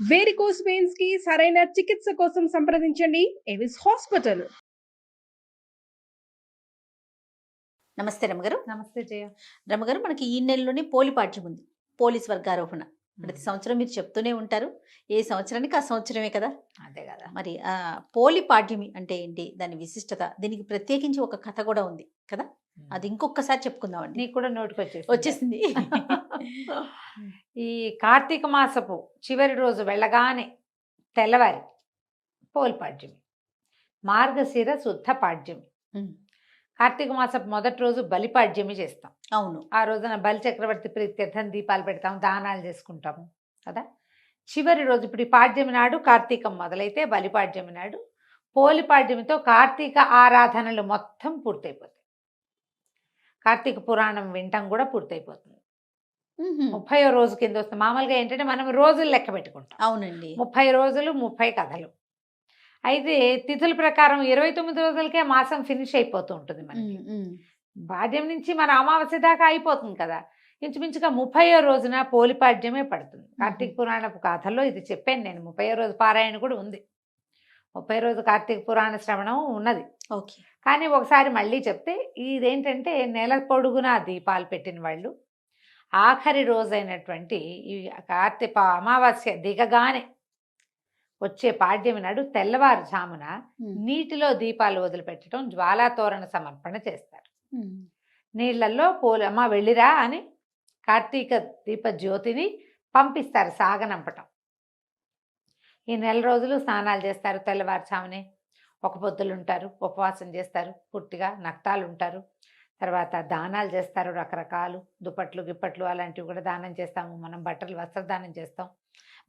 Varicose veins కి సరైన చికిత్స కోసం సంప్రదించండి ఎవిస్ హాస్పిటల్. నమస్తే రమగారు. నమస్తే జయ. రమగారు, మనకి ఈ నెలలోనే పోలిపాఠ్యం ఉంది, పోలీస్ వర్గారోహణ. ప్రతి సంవత్సరం మీరు చెప్తూనే ఉంటారు, ఏ సంవత్సరానికి ఆ సంవత్సరమే కదా. అదే కదా. మరి పోలిపాఠ్యమి అంటే ఏంటి, దాని విశిష్టత, దీనికి ప్రత్యేకించి ఒక కథ కూడా ఉంది కదా, అది ఇంకొకసారి చెప్పుకుందామండి. నీకు కూడా నోటికి వచ్చేసింది. ఈ కార్తీక మాసపు చివరి రోజు వెళ్ళగానే తెల్లవారి పోలిపాడ్యమి, మార్గశిర శుద్ధ పాడ్యమి. కార్తీక మాసపు మొదటి రోజు బలిపాడ్యమి చేస్తాం. అవును, ఆ రోజున బలి చక్రవర్తి ప్రీత్యర్థం దీపాలు పెడతాం, దానాలు చేసుకుంటాము కదా. చివరి రోజు ఇప్పుడు ఈ పాడ్యమి నాడు కార్తీకం మొదలైతే బలిపాడ్యమి నాడు పోలిపాడ్యమితో కార్తీక ఆరాధనలు మొత్తం పూర్తయిపోతాయి. కార్తీక పురాణం వింటాం కూడా పూర్తయిపోతుంది. 30వ రోజు కింద వస్తుంది. మామూలుగా ఏంటంటే మనం రోజులు లెక్క పెట్టుకుంటాం. అవునండి, 30 రోజులు 30 కథలు. అయితే తిథుల ప్రకారం 29 రోజులకే మాసం ఫినిష్ అయిపోతూ ఉంటుంది. మనకి పాడ్యం నుంచి మన అమావాస్య దాకా అయిపోతుంది కదా. ఇంచుమించుగా 30వ రోజున పోలిపాడ్యమే పడుతుంది. కార్తీక పురాణపు కథల్లో ఇది చెప్పాను నేను. 30వ రోజు పారాయణ కూడా ఉంది. 30వ రోజు కార్తీక పురాణ శ్రవణం ఉన్నది. ఓకే. కానీ ఒకసారి మళ్ళీ చెప్తే, ఇదేంటంటే నెల పొడుగునా దీపాలు పెట్టిన వాళ్ళు ఆఖరి రోజైనటువంటి ఈ కార్తీక అమావాస్య దిగగానే వచ్చే పాడ్యమి నాడు తెల్లవారుజామున నీటిలో దీపాలు వదిలిపెట్టడం, జ్వాలాతోరణ సమర్పణ చేస్తారు. నీళ్లలో అమ్మ వెళ్ళిరా అని కార్తీక దీప జ్యోతిని పంపిస్తారు, సాగనంపటం. ఈ నెల రోజులు స్నానాలు చేస్తారు. తెల్లవారుజామునే ఒక పొద్దులు ఉంటారు, ఉపవాసం చేస్తారు, పూర్తిగా నక్తాలు ఉంటారు. తర్వాత దానాలు చేస్తారు, రకరకాలు దుప్పట్లు గిప్పట్లు అలాంటివి కూడా దానం చేస్తాము. మనం బట్టలు వస్త్రదానం చేస్తాం.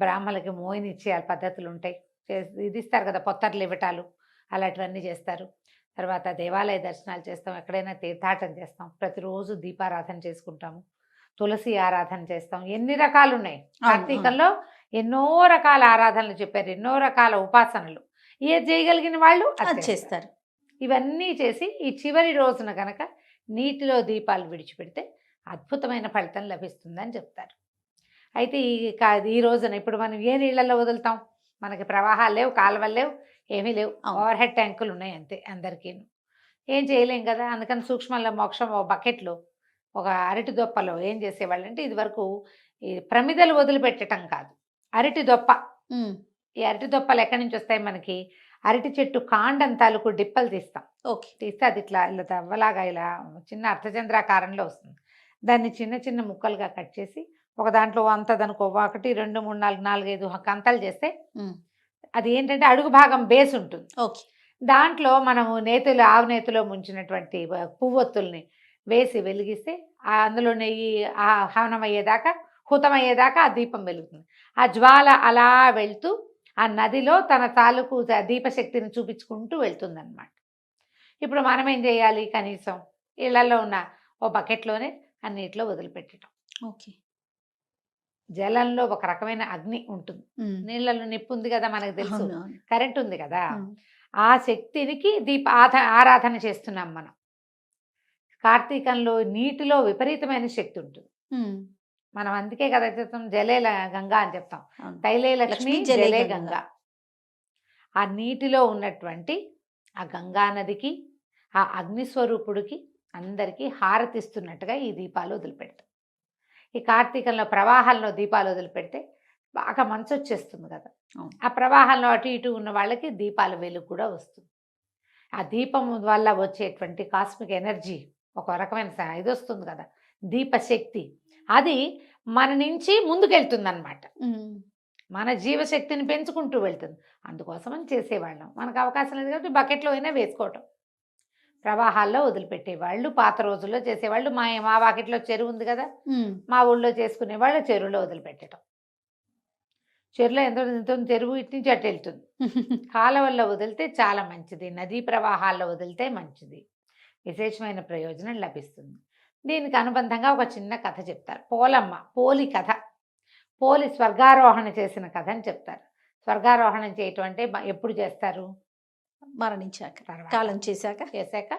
బ్రాహ్మణులకి మోయిని ఇచ్చే పద్ధతులు ఉంటాయి, ఇది ఇస్తారు కదా, పొత్తర్లు ఇవ్వటాలు అలాంటివన్నీ చేస్తారు. తర్వాత దేవాలయ దర్శనాలు చేస్తాం, ఎక్కడైనా తీర్థాటన చేస్తాం, ప్రతిరోజు దీపారాధన చేసుకుంటాము, తులసి ఆరాధన చేస్తాం. ఎన్ని రకాలు ఉన్నాయి కార్తీకంలో, ఎన్నో రకాల ఆరాధనలు చెప్పారు, ఎన్నో రకాల ఉపాసనలు. ఏది చేయగలిగిన వాళ్ళు అది చేస్తారు. ఇవన్నీ చేసి ఈ చివరి రోజున కనుక నీటిలో దీపాలు విడిచిపెడితే అద్భుతమైన ఫలితం లభిస్తుందని చెప్తారు. అయితే ఈ రోజున ఇప్పుడు మనం ఏ నీళ్ళల్లో వదులుతాం? మనకి ప్రవాహాలు లేవు, కాలువలు లేవు, ఏమీ లేవు, ఓవర్ హెడ్ ట్యాంకులు ఉన్నాయి అంతే. అందరికీ ఏం చేయలేం కదా. అందుకని సూక్ష్మంలో మోక్షం ఒక బకెట్లో, ఒక అరటి దొప్పలో ఏం చేసేవాళ్ళు అంటే, ఇది వరకు ఈ ప్రమిదలు వదిలిపెట్టడం కాదు, అరటి దొప్ప. ఈ అరటి దొప్పలు ఎక్కడి నుంచి వస్తాయి? మనకి అరటి చెట్టు కాండం తాలూకు డిప్పలు తీస్తాం. ఓకే, తీస్తే అది ఇట్లా ఇలా దవ్వలాగా ఇలా చిన్న అర్ధచంద్రాకారంలో వస్తుంది. దాన్ని చిన్న చిన్న ముక్కలుగా కట్ చేసి ఒక దాంట్లో అంత దానికి 1 2 3 4 4 5 కంతలు చేస్తే అది ఏంటంటే అడుగు భాగం బేస్ ఉంటుంది. ఓకే, దాంట్లో మనము నేతులు, ఆవు నేతిలో ముంచినటువంటి పువ్వొత్తుల్ని వేసి వెలిగిస్తే అందులో నెయ్యి హవనం అయ్యేదాకా, హుతం అయ్యేదాకా ఆ దీపం వెలుగుతుంది. ఆ జ్వాల అలా వెళ్తూ ఆ నదిలో తన తాలూకు దీపశక్తిని చూపించుకుంటూ వెళ్తుందన్నమాట. ఇప్పుడు మనం ఏం చేయాలి? కనీసం ఇళ్లలో ఉన్న ఓ బకెట్లోనే అన్నిట్లో వదిలిపెట్టడం. ఓకే, జలంలో ఒక రకమైన అగ్ని ఉంటుంది, నీళ్ళలో నిప్పు ఉంది కదా, మనకు తెలుసు, కరెంట్ ఉంది కదా, ఆ శక్తినికి ఆరాధన చేస్తున్నాం మనం. కార్తీకంలో నీటిలో విపరీతమైన శక్తి ఉంటుంది. మనం అందుకే కదా చెప్తాం జలే గంగా అని చెప్తాం, తైలే లక్ష్మి జలే గంగా. ఆ నీటిలో ఉన్నటువంటి ఆ గంగా నదికి, ఆ అగ్నిస్వరూపుడికి అందరికీ హారతిస్తున్నట్టుగా ఈ దీపాలు వదిలిపెడతాం. ఈ కార్తీకంలో ప్రవాహంలో దీపాలు వదిలిపెడితే బాగా మంచు వచ్చేస్తుంది కదా, ఆ ప్రవాహంలో అటు ఇటు ఉన్న వాళ్ళకి దీపాల వెలుగు కూడా వస్తుంది. ఆ దీపం వల్ల వచ్చేటువంటి కాస్మిక్ ఎనర్జీ, ఒక రకమైన ఇది వస్తుంది కదా, దీపశక్తి, అది మన నుంచి ముందుకెళ్తుంది అన్నమాట. మన జీవశక్తిని పెంచుకుంటూ వెళ్తుంది. అందుకోసమని చేసేవాళ్ళం. మనకు అవకాశం లేదు కాబట్టి బకెట్లో అయినా వేసుకోవటం, ప్రవాహాల్లో వదిలిపెట్టేవాళ్ళు. పాత రోజుల్లో చేసేవాళ్ళు. మా వాకిట్లో చెరువు ఉంది కదా, మా ఊళ్ళో చేసుకునేవాళ్ళు చెరువులో వదిలిపెట్టడం. చెరువులో ఎంత చెరువు ఇటు నుంచి అటు వెళ్తుంది. కాలువల్లో వదిలితే చాలా మంచిది, నదీ ప్రవాహాల్లో వదిలితే మంచిది, విశేషమైన ప్రయోజనం లభిస్తుంది. దీనికి అనుబంధంగా ఒక చిన్న కథ చెప్తారు. పోలమ్మ, పోలి కథ, పోలి స్వర్గారోహణ చేసిన కథ అని చెప్తారు. స్వర్గారోహణం చేయటం అంటే ఎప్పుడు చేస్తారు? మరణించాక, కాలం చేశాక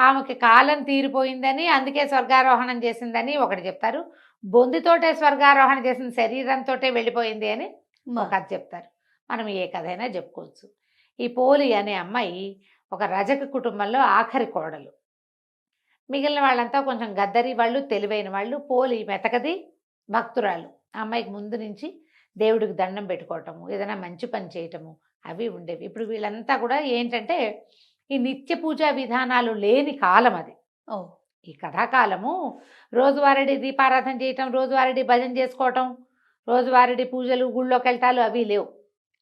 ఆమెకి కాలం తీరిపోయిందని, అందుకే స్వర్గారోహణం చేసిందని ఒకటి చెప్తారు. బొందితోటే స్వర్గారోహణ చేసిన, శరీరంతో వెళ్ళిపోయింది అని ఒక కథ చెప్తారు. మనం ఏ కథ అయినా చెప్పుకోవచ్చు. ఈ పోలి అనే అమ్మాయి ఒక రజక కుటుంబంలో ఆఖరి కోడలు. మిగిలిన వాళ్ళంతా కొంచెం గద్దరి వాళ్ళు, తెలివైన వాళ్ళు. పోలి మెతకది, భక్తురాలు. ఆ అమ్మాయికి ముందు నుంచి దేవుడికి దండం పెట్టుకోవటము, ఏదైనా మంచి పని చేయటము అవి ఉండేవి. ఇప్పుడు వీళ్ళంతా కూడా ఏంటంటే ఈ నిత్య పూజా విధానాలు లేని కాలం అది. ఓ ఈ కథాకాలము రోజువారీ దీపారాధన చేయటం, రోజువారీ భజన చేసుకోవటం, రోజువారీ పూజలు, గుళ్ళోకి వెళ్ళటాలు అవి లేవు.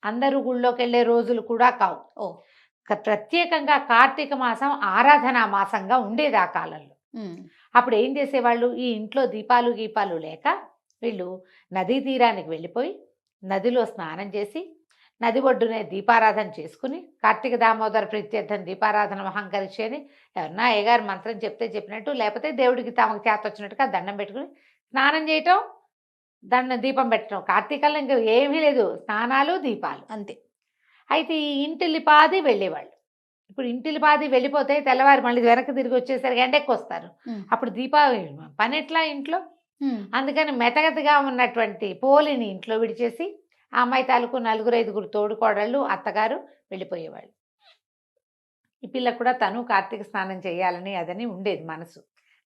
అందరూ గుళ్ళోకి వెళ్ళే రోజులు కూడా కావు. ఓ ప్రత్యేకంగా కార్తీక మాసం ఆరాధనా మాసంగా ఉండేది ఆ కాలంలో. అప్పుడు ఏం చేసేవాళ్ళు, ఈ ఇంట్లో దీపాలు గీపాలు లేక వీళ్ళు నదీ తీరానికి వెళ్ళిపోయి నదిలో స్నానం చేసి నది ఒడ్డునే దీపారాధన చేసుకుని కార్తీక దామోదర ప్రీత్యర్థం దీపారాధన మహంకరిచేని ఎవరన్నా అయ్యగారు మంత్రం చెప్తే చెప్పినట్టు, లేకపోతే దేవుడికి తమకు చేత వచ్చినట్టుగా దండం పెట్టుకుని స్నానం చేయటం, దీపం పెట్టడం. కార్తీకంలో ఇంకా ఏమీ లేదు, స్నానాలు దీపాలు అంతే. అయితే ఈ ఇంటిల్లిపాది వెళ్ళేవాళ్ళు. ఇప్పుడు ఇంటిల్లిపాది వెళ్ళిపోతే తెల్లవారు మళ్ళీ వెనక్కి తిరిగి వచ్చేసరికి ఎండెక్కి వస్తారు. అప్పుడు దీపావళి పని ఎట్లా ఇంట్లో? అందుకని మెతగతగా ఉన్నటువంటి పోలిని ఇంట్లో విడిచేసి ఆ అమ్మాయి తాలూకు 4-5 తోడుకోడళ్ళు, అత్తగారు వెళ్ళిపోయేవాళ్ళు. ఈ పిల్ల కూడా తను కార్తీక స్నానం చేయాలని అదని ఉండేది మనసు.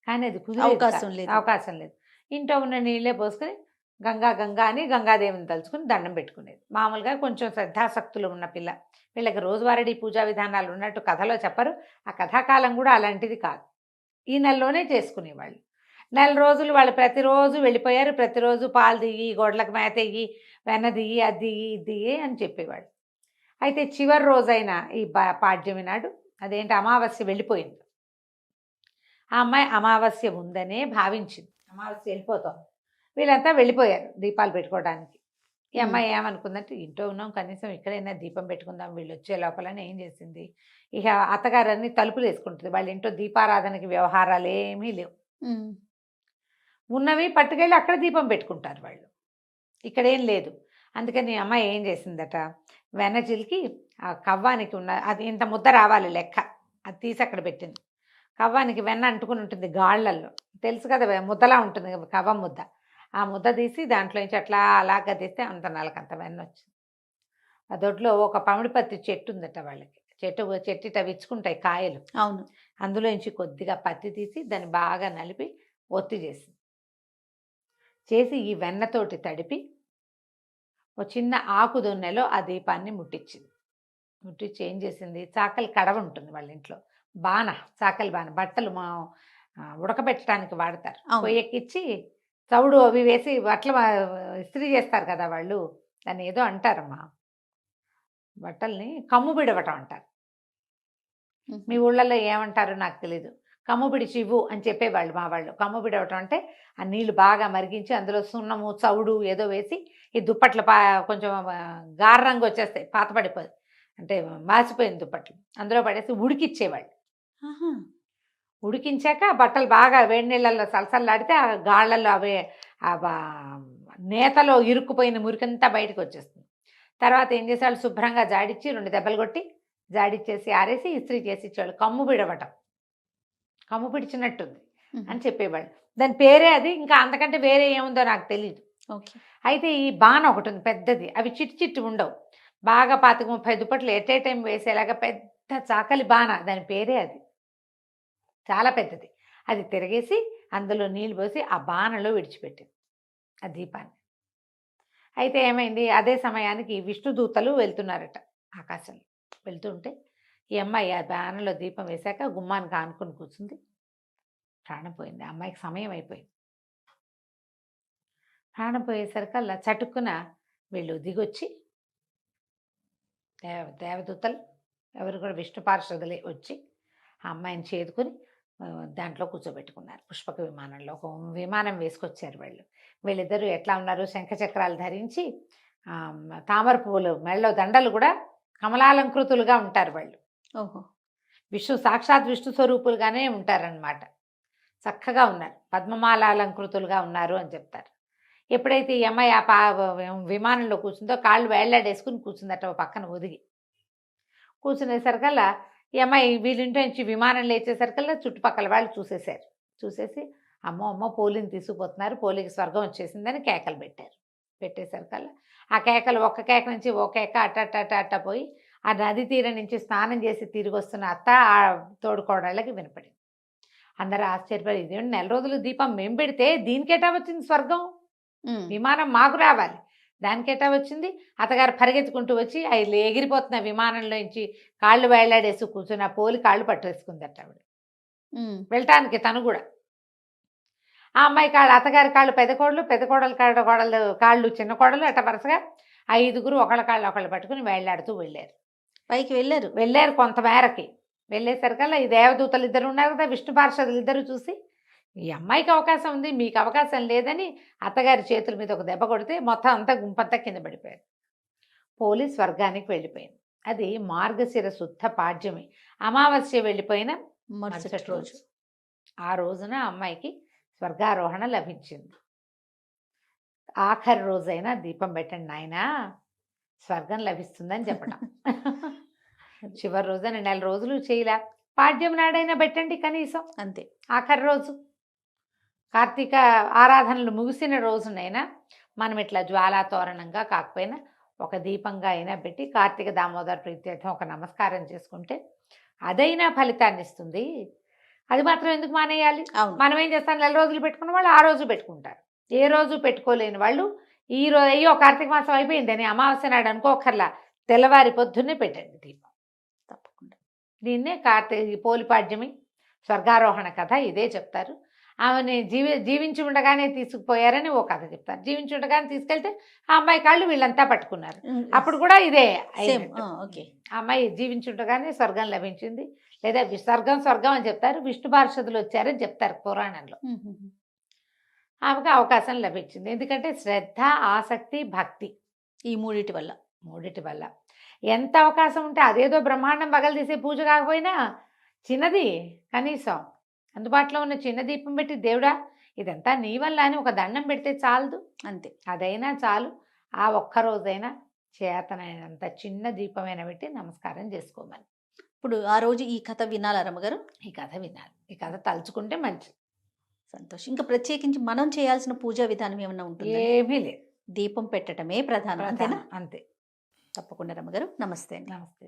కానీ అది అవకాశం లేదు. ఇంట్లో ఉన్న నీళ్ళే పోసుకొని గంగా గంగా అని గంగాదేవిని తలుచుకుని దండం పెట్టుకునేది. మామూలుగా కొంచెం శ్రద్ధాశక్తులు ఉన్న పిల్ల. వీళ్ళకి రోజువారీ పూజా విధానాలు ఉన్నట్టు కథలో చెప్పరు. ఆ కథాకాలం కూడా అలాంటిది కాదు. ఈ నెలలోనే చేసుకునేవాళ్ళు. 4 రోజులు వాళ్ళు ప్రతిరోజు వెళ్ళిపోయారు. ప్రతిరోజు పాలు దిగి, గొడ్లకు మేత ఎయ్యి, వెన్న దిగి, అది దిగి, ఇది దిగి అని చెప్పేవాళ్ళు. అయితే చివరి రోజైన ఈ పాడ్యమి నాడు అదేంటి అమావాస్య వెళ్ళిపోయింది. ఆ అమ్మాయి అమావాస్య ఉందనే భావించింది. అమావాస్య వెళ్ళిపోతాం. వీళ్ళంతా వెళ్ళిపోయారు దీపాలు పెట్టుకోవడానికి. ఈ అమ్మాయి ఏమనుకుందంటే, ఇంట్లో ఉన్నాం కనీసం ఇక్కడైనా దీపం పెట్టుకుందాం వీళ్ళు వచ్చే లోపలని ఏం చేసింది, ఇక అత్తగారన్నీ తలుపులు వేసుకుంటుంది. వాళ్ళ ఇంట్లో దీపారాధనకి వ్యవహారాలు ఏమీ లేవు. ఉన్నవి పట్టుకెళ్ళి అక్కడ దీపం పెట్టుకుంటారు వాళ్ళు, ఇక్కడేం లేదు. అందుకని అమ్మాయి ఏం చేసిందట, వెన్న చిలికి ఆ కవ్వానికి ఉన్న అది ఇంత ముద్ద రావాలి లెక్క, అది తీసి అక్కడ పెట్టింది. కవ్వానికి వెన్న అంటుకుని ఉంటుంది గాళ్ళల్లో, తెలుసు కదా ముద్దలా ఉంటుంది కవ్వం ముద్ద. ఆ ముద్ద తీసి దాంట్లోంచి అట్లా అలాగా తీస్తే అంత నలకంత వెన్న వచ్చింది. ఆ దొడ్లో ఒక పమిడిపత్తి చెట్టు ఉందట వాళ్ళకి. చెట్టు విచ్చుకుంటాయి కాయలు. అవును. అందులోంచి కొద్దిగా పత్తి తీసి దాన్ని బాగా నలిపి ఒత్తి చేసి ఈ వెన్నతోటి తడిపి ఒక చిన్న ఆకు దొన్నెలో ఆ దీపాన్ని ముట్టించి ఏం చేసింది, చాకలి కడవ ఉంటుంది వాళ్ళ ఇంట్లో, చాకలి బాణ, బట్టలు ఉడకబెట్టడానికి వాడతారు. పొయ్యెక్కిచ్చి చవుడు అవి వేసి బట్టలు ఇస్త్రీ చేస్తారు కదా వాళ్ళు, దాన్ని ఏదో అంటారమ్మా, బట్టల్ని కమ్ము బిడవటం అంటారు. మీ ఊళ్ళల్లో ఏమంటారో నాకు తెలీదు. కమ్ము బిడిచి ఇవ్వు అని చెప్పేవాళ్ళు మా వాళ్ళు. కమ్ము బిడవటం అంటే ఆ నీళ్లు బాగా మరిగించి అందులో సున్నము, చవుడు ఏదో వేసి ఈ దుప్పట్లు కొంచెం గార రంగు వచ్చేస్తాయి, పాత పడిపోయి అంటే మాసిపోయిన దుప్పట్లు అందులో పడేసి ఉడికిచ్చేవాళ్ళు. ఉడికించాక బట్టలు బాగా వేడి నీళ్ళల్లో సలసల్లాడితే ఆ గాళ్ళల్లో అవే నేతలో ఇరుక్కుపోయిన మురికంతా బయటకు వచ్చేస్తుంది. తర్వాత ఏం చేసేవాళ్ళు, శుభ్రంగా జాడిచ్చి 2 దెబ్బలు కొట్టి జాడిచ్చేసి ఆరేసి ఇస్త్రీ చేసి ఇచ్చేవాళ్ళు. కమ్ము బిడవటం, కమ్ము పిడిచినట్టుంది అని చెప్పేవాళ్ళు. దాని పేరే అది, ఇంకా అంతకంటే వేరే ఏముందో నాకు తెలియదు. అయితే ఈ బాణ ఒకటి ఉంది పెద్దది, అవి చిట్టి ఉండవు, బాగా 25-30 దుప్పట్లు ఎట్ ఏ టైం వేసేలాగా పెద్ద చాకలి బాణ, దాని పేరే అది, చాలా పెద్దది. అది తిరగేసి అందులో నీళ్ళు పోసి ఆ బాణలో విడిచిపెట్టింది ఆ దీపాన్ని. అయితే ఏమైంది, అదే సమయానికి విష్ణుదూతలు వెళ్తున్నారట ఆకాశంలో. వెళ్తుంటే ఈ అమ్మాయి ఆ బాణలో దీపం వేశాక గుమ్మానికి ఆనుకొని కూర్చుంది. ప్రాణం పోయింది. ఆ అమ్మాయికి సమయం అయిపోయింది. ప్రాణం పోయేసరికల్లా చటుక్కున వీళ్ళు దిగొచ్చి దేవదూతలు ఎవరు కూడా విష్ణు పార్షదులే వచ్చి ఆ అమ్మాయిని చేదుకొని దాంట్లో కూర్చోబెట్టుకున్నారు. పుష్పక విమానంలో ఒక విమానం వేసుకొచ్చారు వాళ్ళు. వీళ్ళిద్దరూ ఎట్లా ఉన్నారు, శంఖచక్రాలు ధరించి తామర పువ్వులు మెళ్ళలో దండలు కూడా కమలాలంకృతులుగా ఉంటారు వాళ్ళు. సాక్షాత్ విష్ణు స్వరూపులుగానే ఉంటారనమాట. చక్కగా ఉన్నారు, పద్మమాలాలంకృతులుగా ఉన్నారు అని చెప్తారు. ఎప్పుడైతే ఈ అమ్మాయి ఆ విమానంలో కూర్చుందో కాళ్ళు వేళ్లాడేసుకుని కూర్చుందట పక్కన ఒదిగి. కూర్చునేసరికల్లా ఈ అమ్మాయి వీళ్ళింటి నుంచి విమానం లేచేసరికల్లా చుట్టుపక్కల వాళ్ళు చూసేసి అమ్మో పోలిని తీసుకుపోతున్నారు, పోలికి స్వర్గం వచ్చేసిందని కేకలు పెట్టేసరికల్లా ఆ కేకలు ఒక్క కేక నుంచి ఓ కేక అట్ట పోయి ఆ నది తీరం నుంచి స్నానం చేసి తిరిగి వస్తున్న అత్త ఆ తోడుకోడళ్ళకి వినపడింది. అందరూ ఆశ్చర్యపడి, ఇదేంటి 4 రోజులు దీపం మేము పెడితే దీనికేటా వచ్చింది స్వర్గం, విమానం మాకు రావాలి, దానికేటా వచ్చింది. అత్తగారు పరిగెత్తుకుంటూ వచ్చి అవి ఎగిరిపోతున్న విమానంలో నుంచి కాళ్ళు వేళ్లాడేసి కూర్చుని ఆ పోలి కాళ్ళు పట్టేసుకుందట ఆవిడ వెళ్ళటానికి. తను కూడా ఆ అమ్మాయి కాళ్ళు, అత్తగారి కాళ్ళు పెద్ద కోడలు కాళ్ళు చిన్న కోడలు, అట్ట వరుసగా 5గురు ఒకళ్ళ కాళ్ళు ఒకళ్ళు పట్టుకుని వేళ్లాడుతూ వెళ్ళారు. పైకి వెళ్ళారు కొంతమేరకి. వెళ్ళేసరికల్లా ఈ దేవదూతలు ఇద్దరు ఉన్నారు కదా, విష్ణు పార్షదులు ఇద్దరు చూసి, ఈ అమ్మాయికి అవకాశం ఉంది మీకు అవకాశం లేదని అత్తగారి చేతుల మీద ఒక దెబ్బ కొడితే మొత్తం అంతా గుంపంతా కింద పడిపోయారు. పోలీస్ స్వర్గానికి వెళ్ళిపోయింది. అది మార్గశిర శుద్ధ పాడ్యమి, అమావాస్య వెళ్ళిపోయిన మరుసటి రోజు. ఆ రోజున అమ్మాయికి స్వర్గారోహణ లభించింది. ఆఖరి రోజైనా దీపం పెట్టండి నాయనా, స్వర్గం లభిస్తుందని చెప్పడం. చివరి రోజున 4 రోజులు చేయలే, పాడ్యం నాడైనా పెట్టండి కనీసం, అంతే. ఆఖరి రోజు కార్తీక ఆరాధనలు ముగిసిన రోజునైనా మనం ఇట్లా జ్వాలాతోరణంగా కాకపోయినా ఒక దీపంగా అయినా పెట్టి కార్తీక దామోదర ప్రీత్యర్థం ఒక నమస్కారం చేసుకుంటే అదైనా ఫలితాన్ని ఇస్తుంది. అది మాత్రం ఎందుకు మానేయాలి? మనం ఏం చేస్తాం, 4 రోజులు పెట్టుకున్న వాళ్ళు ఆ రోజు పెట్టుకుంటారు. ఏ రోజు పెట్టుకోలేని వాళ్ళు ఈ రోజు అయ్యో కార్తీక మాసం అయిపోయిందని అమావాస్య నాడు అనుకోకర్లా తెల్లవారి పొద్దున్నే పెట్టండి దీపం తప్పకుండా. దీన్నే కార్తీక పోలిపాడ్యమి స్వర్గారోహణ కథ ఇదే చెప్తారు. ఆమెని జీవించి ఉండగానే తీసుకుపోయారని ఓ కథ చెప్తారు. జీవించి ఉండగానే తీసుకెళ్తే ఆ అమ్మాయి కాళ్ళు వీళ్ళంతా పట్టుకున్నారు, అప్పుడు కూడా ఇదే ఓకే. ఆ అమ్మాయి జీవించి ఉండగానే స్వర్గం లభించింది, లేదా స్వర్గం అని చెప్తారు. విష్ణు పార్షదులు వచ్చారని చెప్తారు పురాణంలో. ఆమెకు అవకాశం లభించింది. ఎందుకంటే శ్రద్ధ, ఆసక్తి, భక్తి ఈ మూడిటి వల్ల ఎంత అవకాశం ఉంటే అదేదో బ్రహ్మాండం పగలదీసే పూజ కాకపోయినా చిన్నది కనీసం అందుబాటులో ఉన్న చిన్న దీపం పెట్టి, దేవుడా ఇదంతా నీ వల్ల అని ఒక దండం పెడితే చాలదు, అంతే. అదైనా చాలు. ఆ ఒక్కరోజైనా చేతనైనంత చిన్న దీపమైనా పెట్టి నమస్కారం చేసుకోమని. ఇప్పుడు ఆ రోజు ఈ కథ వినాలా రమ్మగారు? ఈ కథ వినాలి, ఈ కథ తలుచుకుంటే మంచిది. సంతోషం. ఇంకా ప్రత్యేకించి మనం చేయాల్సిన పూజా విధానం ఏమన్నా ఉంటుంది? ఏమీ లేదు, దీపం పెట్టడమే ప్రధానం, అంతేనా? అంతే. తప్పకుండా రమ్మగారు. నమస్తే. నమస్తే.